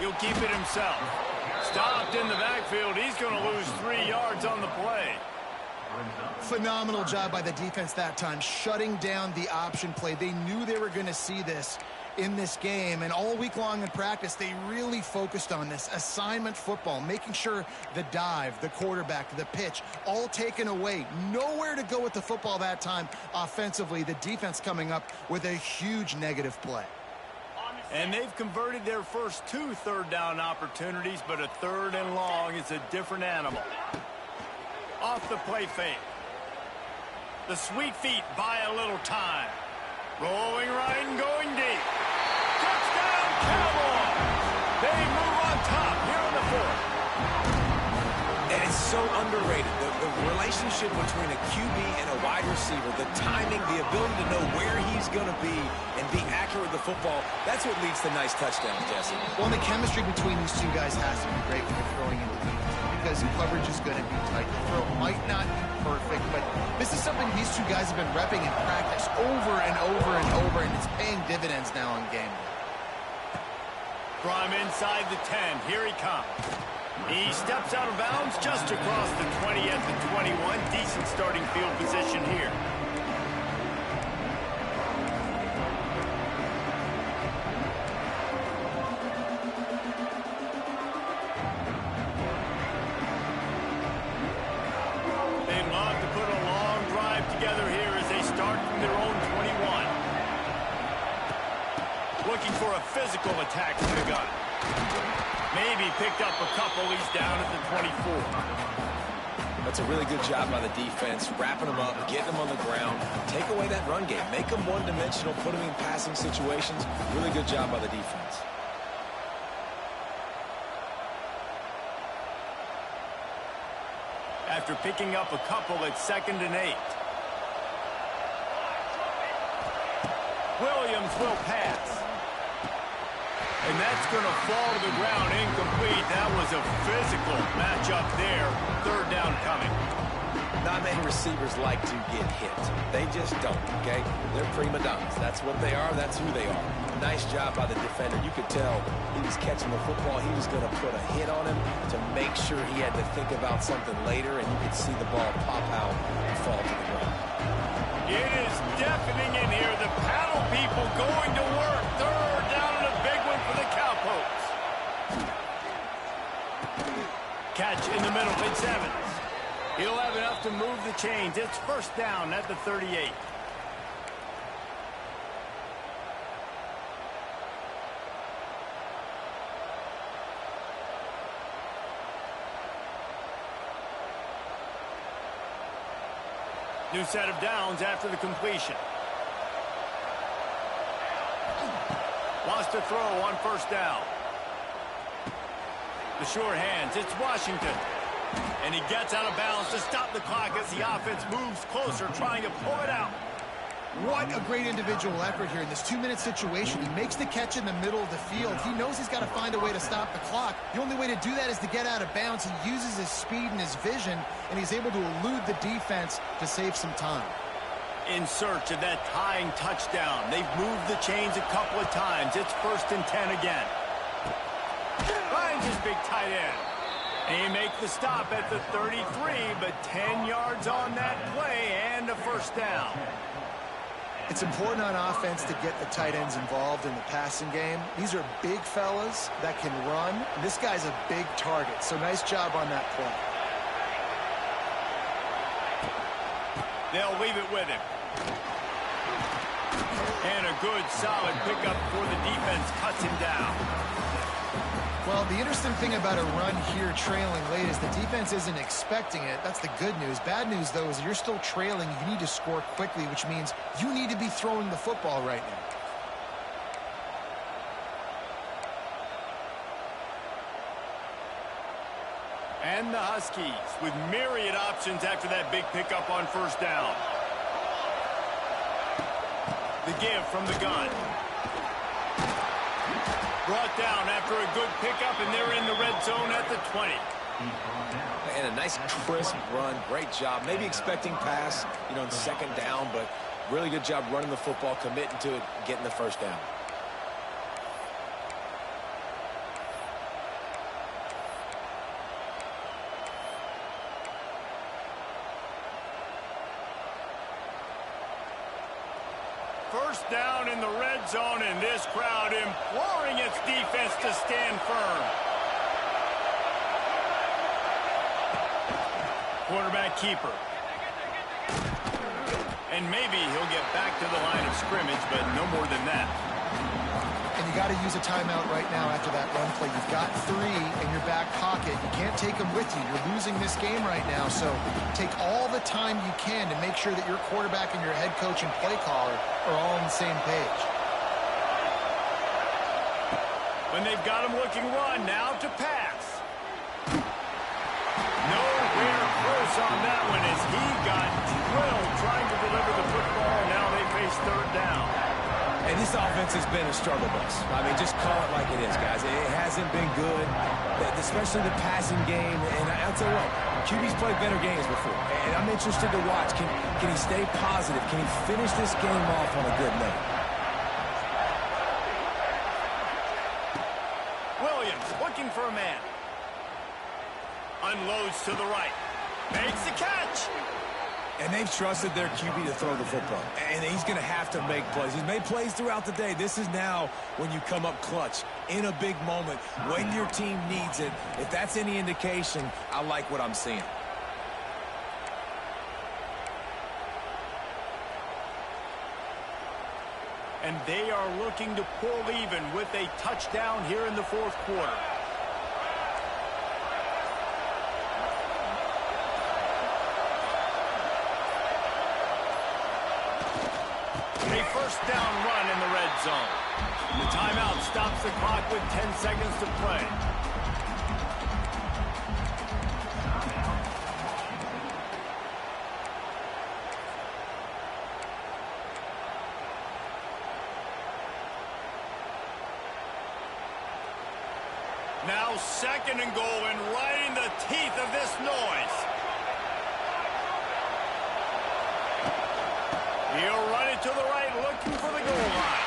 He'll keep it himself. Stopped in the backfield. He's going to lose 3 yards on the play. Phenomenal job by the defense that time, shutting down the option play. They knew they were going to see this in this game, and all week long in practice, they really focused on this assignment football, making sure the dive, the quarterback, the pitch, all taken away. Nowhere to go with the football that time offensively. The defense coming up with a huge negative play. And they've converted their first 2 third-down opportunities, but a 3rd and long is a different animal. Off the play fake. The sweet feet buy a little time. Rolling right and going deep. Touchdown, Cowboys! They move on top here in the 4th. And it's so underrated. The relationship between a QB and a wide receiver, the timing, the ability to know where he's going to be and be accurate with the football, that's what leads to nice touchdowns, Jesse. Well, the chemistry between these 2 guys has to be great when you're throwing into defense because coverage is going to be tight. The throw might not be perfect, but this is something these 2 guys have been repping in practice over and over and over, and it's paying dividends now on game day. From inside the 10, here he comes. He steps out of bounds just across the 20 at the 21. Decent starting field position here. They love to put a long drive together here as they start from their own 21. Looking for a physical attack from the gun. Maybe picked up a couple. He's down at the 24. That's a really good job by the defense, wrapping them up, getting them on the ground, take away that run game, make them one-dimensional, put them in passing situations. Really good job by the defense. After picking up a couple at 2nd and 8. Williams will pass. And that's going to fall to the ground incomplete. That was a physical matchup there. 3rd down coming. Not many receivers like to get hit. They just don't, okay? They're prima donnas. That's what they are. That's who they are. Nice job by the defender. You could tell he was catching the football. He was going to put a hit on him to make sure he had to think about something later, and you could see the ball pop out and fall to the ground. It is deafening in here. The paddle people going to work. 3rd down and a big one for the Cowpokes. Catch in the middle. It's Evans. He'll have enough to move the chains. It's 1st down at the 38. New set of downs after the completion. Wants to throw on 1st down. The sure hands. It's Washington. And he gets out of bounds to stop the clock as the offense moves closer, trying to pull it out. What a great individual effort here in this 2-minute situation. He makes the catch in the middle of the field. He knows he's got to find a way to stop the clock. The only way to do that is to get out of bounds. He uses his speed and his vision, and he's able to elude the defense to save some time. In search of that tying touchdown. They've moved the chains a couple of times. It's 1st and 10 again. Finds his big tight end. And he makes the stop at the 33, but 10 yards on that play and a 1st down. It's important on offense to get the tight ends involved in the passing game. These are big fellas that can run. This guy's a big target, so nice job on that play. They'll leave it with him. And a good, solid pickup before the defense cuts him down. Well, the interesting thing about a run here trailing late is the defense isn't expecting it. That's the good news. Bad news, though, is you're still trailing. You need to score quickly, which means you need to be throwing the football right now. And the Huskies with myriad options after that big pickup on first down. The give from the gun. Brought down after a good pickup, and they're in the red zone at the 20. And a nice crisp run. Great job. Maybe expecting pass, in second down, but really good job running the football, committing to it, getting the first down. First down in the red zone, and this crowd imploring its defense to stand firm. Quarterback keeper. And maybe he'll get back to the line of scrimmage, but no more than that. And you got to use a timeout right now after that run play. You've got 3 in your back pocket. You can't take them with you. You're losing this game right now, so take all the time you can to make sure that your quarterback and your head coach and play caller are all on the same page. When they've got him looking run, now to pass. Nowhere close on that one as he got drilled trying to deliver the football. Now they face third down. And this offense has been a struggle bus. I mean, just call it like it is, guys. It hasn't been good, especially the passing game. And I'll tell you what, QB's played better games before. And I'm interested to watch. Can he stay positive? Can he finish this game off on a good note? Williams looking for a man. Unloads to the right. Makes the catch. And they've trusted their QB to throw the football. And he's going to have to make plays. He's made plays throughout the day. This is now when you come up clutch in a big moment when your team needs it. If that's any indication, I like what I'm seeing. And they are looking to pull even with a touchdown here in the fourth quarter. First down run in the red zone. The timeout stops the clock with 10 seconds to play. Now second and goal, and right in the teeth of this noise. He'll run it to the right, looking for the goal line.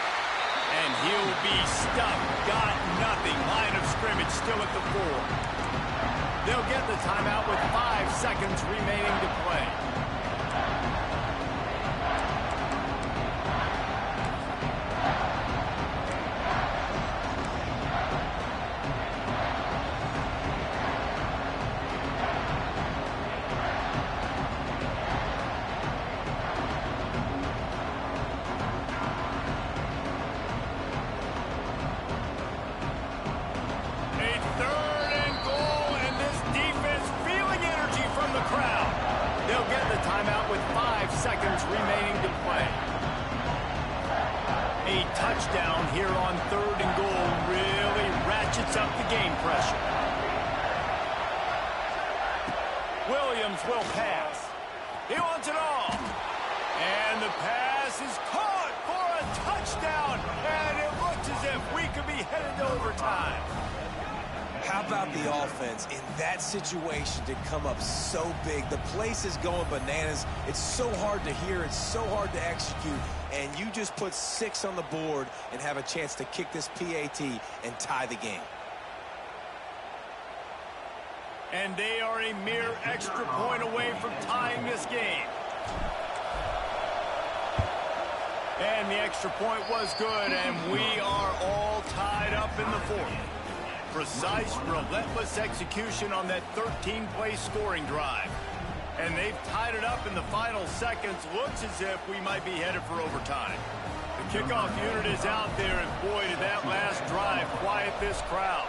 And he'll be stuffed. Got nothing. Line of scrimmage still at the 4. They'll get the timeout with 5 seconds remaining to play. Remaining to play. A touchdown here on third and goal really ratchets up the game pressure. Williams will pass. He wants it all. And the pass is caught for a touchdown. And it looks as if we could be headed to overtime. How about the offense in that situation to come up so big? The place is going bananas. It's so hard to hear. It's so hard to execute. And you just put 6 on the board and have a chance to kick this PAT and tie the game. And they are a mere extra point away from tying this game. And the extra point was good, and we are all tied up in the fourth. Precise, relentless execution on that 13-play scoring drive. And they've tied it up in the final seconds. Looks as if we might be headed for overtime. The kickoff unit is out there, and boy, did that last drive quiet this crowd.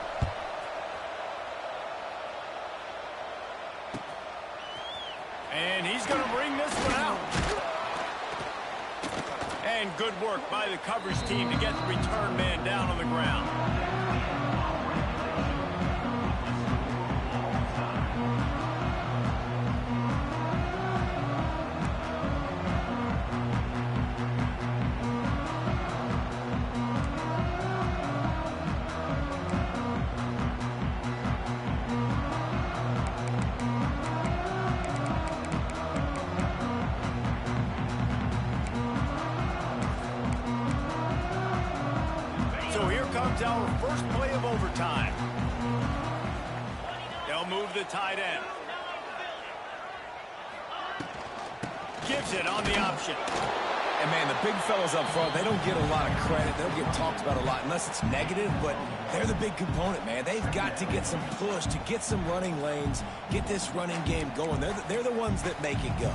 And he's going to bring this one out. And good work by the coverage team to get the return man down on the ground. begins our first play of overtime. They'll move the tight end. Gives it on the option. And, man, the big fellas up front, they don't get a lot of credit. They don't get talked about a lot unless it's negative, but they're the big component, man. They've got to get some push, to get some running lanes, get this running game going. They're the ones that make it go.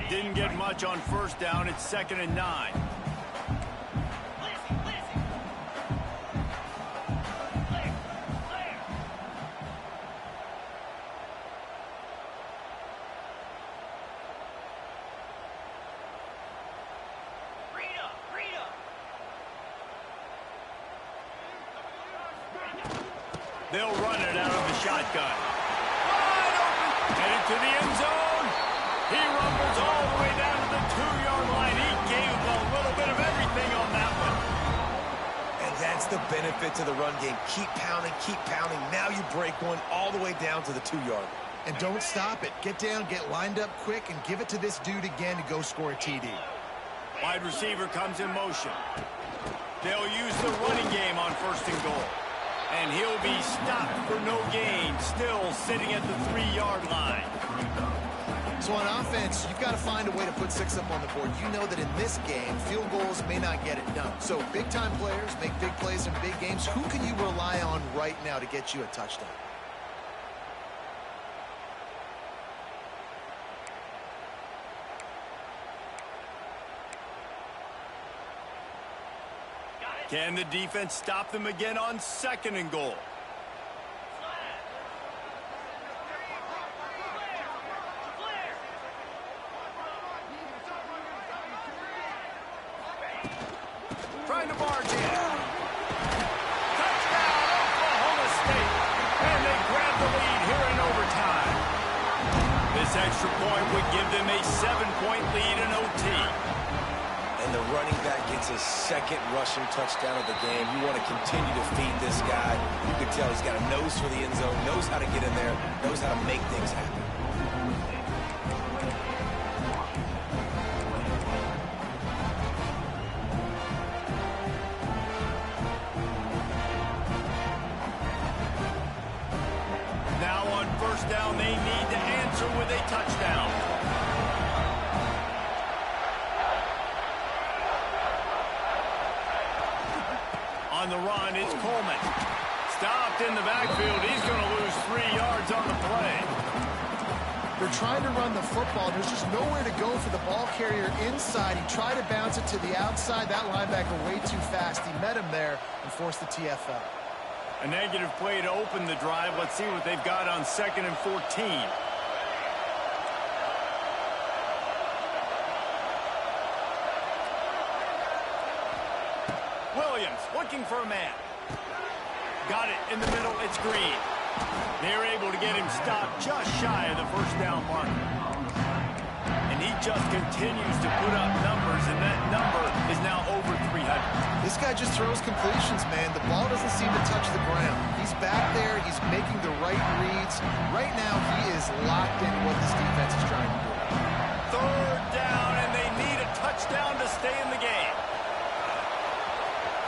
Didn't get much on first down. It's 2nd and 9. They'll run it out of the shotgun. Wide open. Headed to the end zone. He rumbles all the way down to the 2-yard line. He gave a little bit of everything on that one. And that's the benefit to the run game. Keep pounding, keep pounding. Now you break one all the way down to the 2-yard. And don't stop it. Get down, get lined up quick, and give it to this dude again to go score a TD. Wide receiver comes in motion. They'll use the running game on 1st and goal. And he'll be stopped for no gain, still sitting at the 3-yard line. So on offense, you've got to find a way to put 6 up on the board. You know that in this game, field goals may not get it done. So big-time players make big plays in big games. Who can you rely on right now to get you a touchdown? Can the defense stop them again on 2nd and goal? Trying to barge in. Touchdown, Oklahoma State. And they grab the lead here in overtime. This extra point would give them a 7-point lead in OT. And the running back gets his 2nd rushing touchdown of the game. You want to continue to feed this guy. You can tell he's got a nose for the end zone, knows how to get in there, knows how to make things happen. Now on 1st down, they need to answer with a touchdown. On the run, it's Coleman. Stopped in the backfield. He's going to lose 3 yards on the play. They're trying to run the football. There's just nowhere to go for the ball carrier inside. He tried to bounce it to the outside. That linebacker way too fast. He met him there and forced the TFL. A negative play to open the drive. Let's see what they've got on 2nd and 14. Williams looking for a man. Got it in the middle. It's Green. They're able to get him stopped just shy of the 1st down mark. And he just continues to put up numbers, and that number is now over 300. This guy just throws completions, man. The ball doesn't seem to touch the ground. He's back there. He's making the right reads. Right now, he is locked in what this defense is trying to do. 3rd down, and they need a touchdown to stay in the game.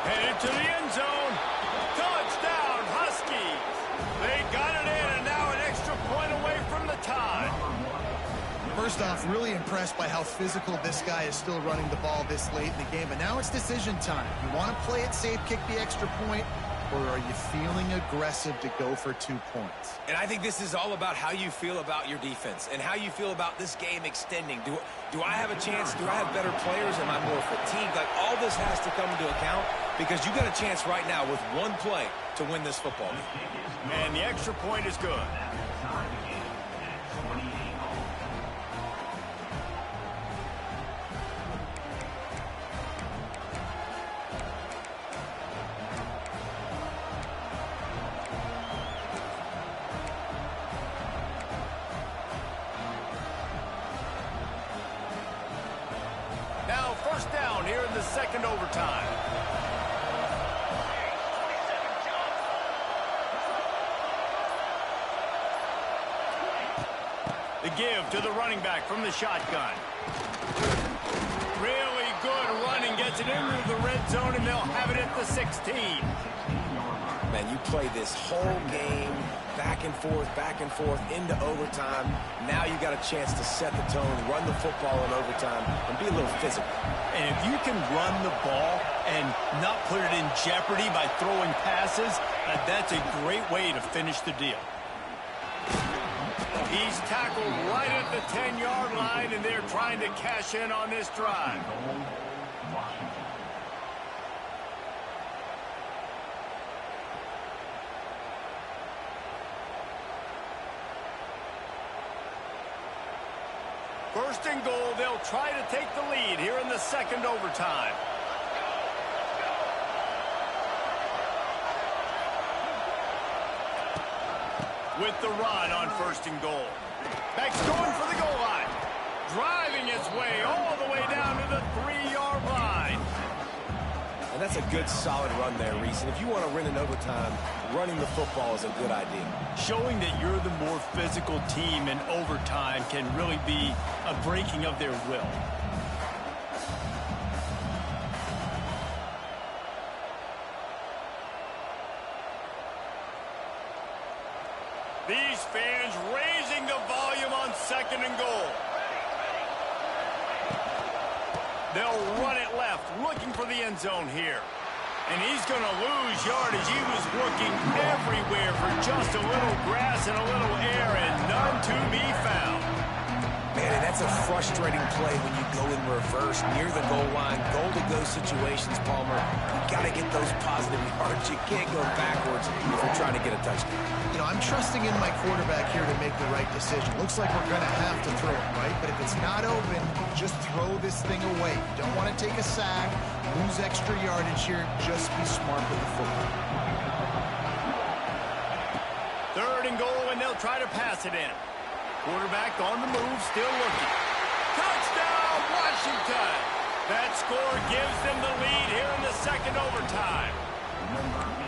Headed to the end zone. Touchdown, Huskies. They got it in, and now an extra point away from the tie. First off, really impressed by how physical this guy is still running the ball this late in the game. But now it's decision time. You want to play it safe, kick the extra point, or are you feeling aggressive to go for 2 points? And I think this is all about how you feel about your defense and how you feel about this game extending. Do I have a chance? Do I have better players? Am I more fatigued? Like, all this has to come into account because you got a chance right now with 1 play to win this football game. And the extra point is good. Now 1st down here in the 2nd overtime. The give to the running back from the shotgun. Really good running gets gets it into the red zone, and they'll have it at the 16. Man, you play this whole game back and forth into overtime. Now you got a chance to set the tone, run the football in overtime, and be a little physical. And if you can run the ball and not put it in jeopardy by throwing passes, that's a great way to finish the deal. He's tackled right at the 10-yard line, and they're trying to cash in on this drive. First and goal, they'll try to take the lead here in the second overtime. With the run on first and goal. Beck's going for the goal line. Driving its way all the way down to the 3-yard line. And that's a good, solid run there, Reese. And if you want to win in overtime, running the football is a good idea. Showing that you're the more physical team in overtime can really be a breaking of their will. These fans raising the volume on second and goal. They'll run it left, looking for the end zone here. And he's going to lose yardage. He was looking everywhere for just a little grass and a little air, and none to be found. Man, and that's a frustrating play when you go in reverse near the goal line. Goal-to-go situations, Palmer. You got to get those positive yards. You can't go backwards if you're trying to get a touchdown. You know, I'm trusting in my quarterback here to make the right decision. Looks like we're going to have to throw it, right? But if it's not open, just throw this thing away. You don't want to take a sack, lose extra yardage here. Just be smart with the football. Third and goal, and they'll try to pass it in. Quarterback on the move, still looking. Touchdown, Washington! That score gives them the lead here in the second overtime.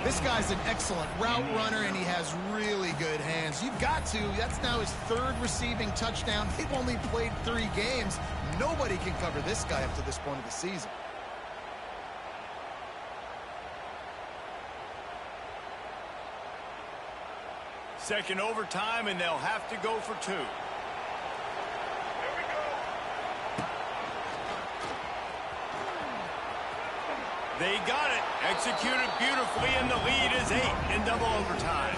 This guy's an excellent route runner, and he has really good hands. You've got to. That's now his third receiving touchdown. They've only played 3 games. Nobody can cover this guy up to this point of the season. Second overtime, and they'll have to go for 2. They got it. Executed beautifully, and the lead is 8 in double overtime.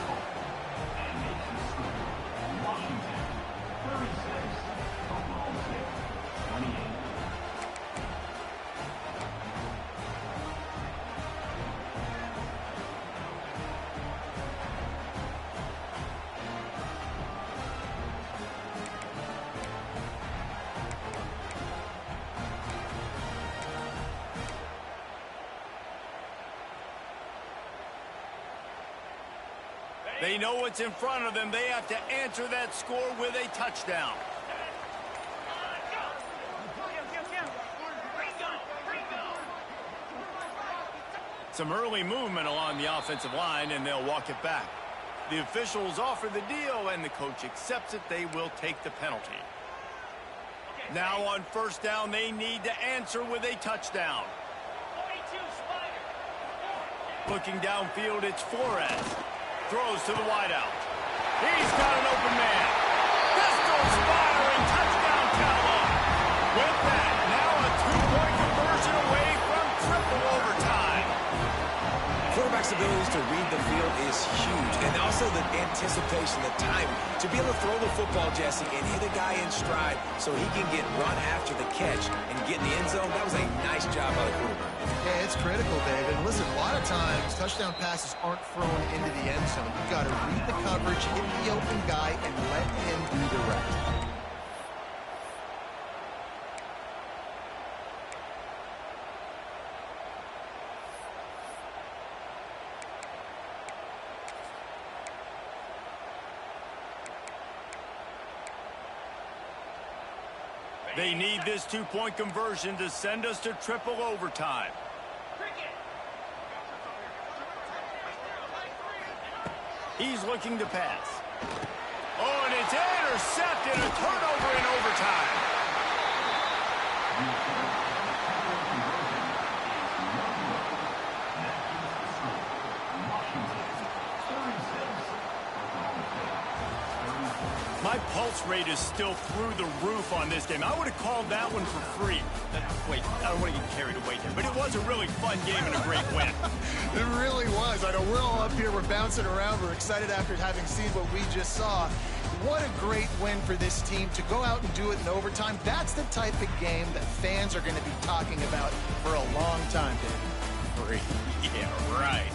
They know what's in front of them. They have to answer that score with a touchdown. Some early movement along the offensive line, and they'll walk it back. The officials offer the deal, and the coach accepts it. They will take the penalty. Now on first down, they need to answer with a touchdown. Looking downfield, it's Flores. Throws to the wideout. He's got an open man. Pistols firing. Touchdown, Cowboys. With that, now a 2-point conversion away from triple overtime. Quarterback's abilities to read the field is huge. And also the anticipation, the time to be able to throw the football, Jesse, and hit a guy in stride so he can get run after the catch and get in the end zone. That was a nice job by the quarterback. Yeah, it's critical, David. And listen, a lot of times, touchdown passes aren't thrown into the end zone. You've got to read the coverage, hit the open guy, and let him do the rest. They need this 2-point conversion to send us to triple overtime. He's looking to pass. Oh, and it's intercepted. A turnover in overtime. results rate is still through the roof on this game. I would have called that one for free. Wait, I don't want to get carried away there, but it was a really fun game and a great win. It really was. I know we're all up here, we're bouncing around, we're excited after having seen what we just saw. What a great win for this team to go out and do it in overtime. That's the type of game that fans are going to be talking about for a long time, David. Free. Yeah, right.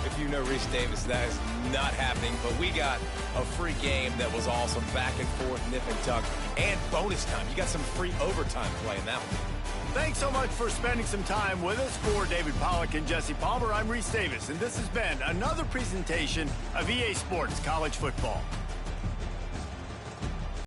If you know Rich Davis, that is not happening, but we got a free game that was awesome. Back and forth, nip and tuck, and bonus time. You got some free overtime play in that one. Thanks so much for spending some time with us. For David Pollack and Jesse Palmer, I'm Reese Davis, and this has been another presentation of EA Sports College Football.